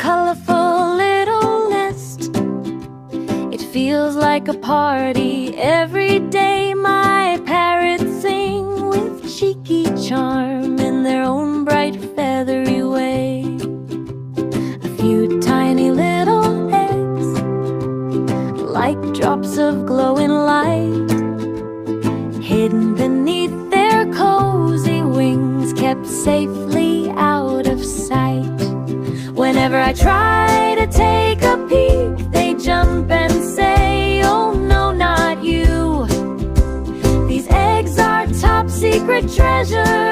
colorful little nest. It feels like a party every day. My parrots sing with cheeky charm in their own bright feathery way. A few tiny little eggs, like drops of glowing light, hidden beneath their cozy wings, kept safely out of sight. Whenever I try to take a peek, they jump and say, "Oh no, not you. These eggs are top secret treasure.